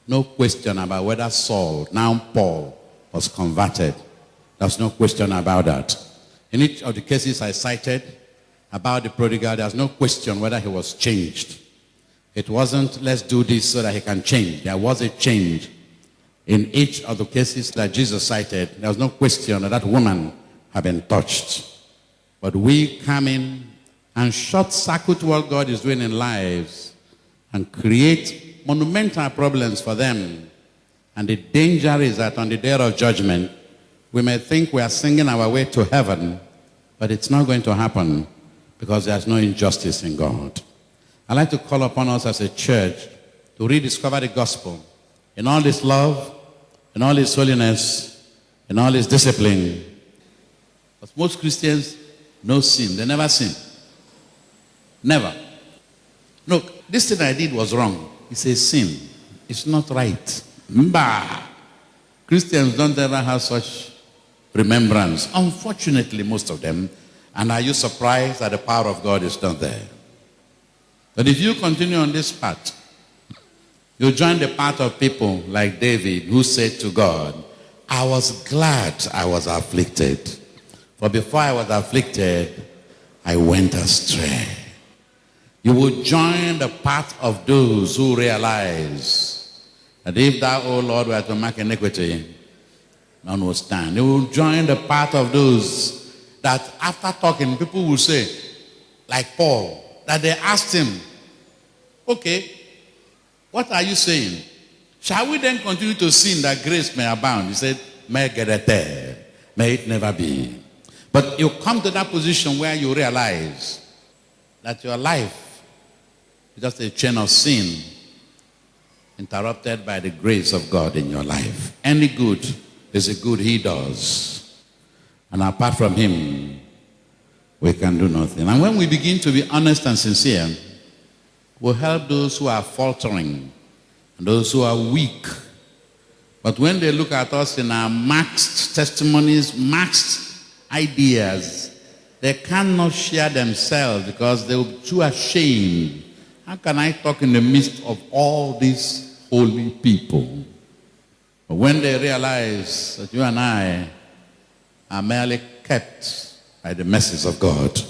No question about whether Saul, now Paul, was converted. There's no question about that. In each of the cases I cited about the prodigal, there's no question whether he was changed. It wasn't, let's do this so that he can change. There was a change. In each of the cases that Jesus cited, there was no question that that woman had been touched. But we come in and short circuit what God is doing in lives and create monumental problems for them. And the danger is that on the day of judgment, we may think we are singing our way to heaven, but it's not going to happen because there's no injustice in God. I'd like to call upon us as a church to rediscover the gospel in all its love, in all its holiness, in all its discipline. But most Christians no sin. They never sin. Never. Look, this thing I did was wrong. It's a sin. It's not right. Bah! Christians don't ever have such remembrance. Unfortunately, most of them. And are you surprised that the power of God is not there? But if you continue on this path, you join the path of people like David, who said to God, I was glad I was afflicted. For before I was afflicted, I went astray. You will join the path of those who realize that if thou, O Lord, were to mark iniquity, none will stand. You will join the path of those that after talking, people will say, like Paul, that they asked him, okay, what are you saying? Shall we then continue to sin that grace may abound? He said, may it never be. But you come to that position where you realize that your life is just a chain of sin interrupted by the grace of God in your life. Any good is a good he does. And apart from him, we can do nothing. And when we begin to be honest and sincere, we'll help those who are faltering and those who are weak. But when they look at us in our maxed testimonies, maxed ideas, they cannot share themselves because they will be too ashamed. How can I talk in the midst of all these holy people? But when they realize that you and I are merely kept by the mercies of God,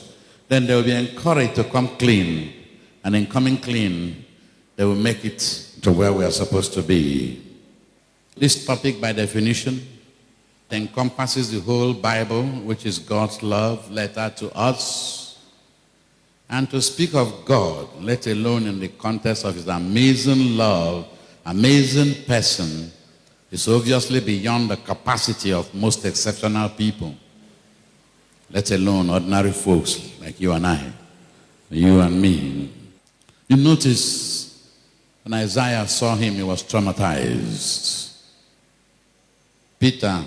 then they will be encouraged to come clean. And in coming clean, they will make it to where we are supposed to be. This topic, by definition, encompasses the whole Bible, which is God's love letter to us. And to speak of God, let alone in the context of his amazing love, amazing person, is obviously beyond the capacity of most exceptional people, let alone ordinary folks like you and I, you and me. You notice when Isaiah saw him, he was traumatized. Peter,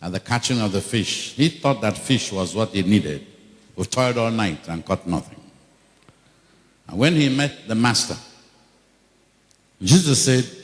at the catching of the fish, he thought that fish was what he needed. We toiled all night and caught nothing. And when he met the master, Jesus said,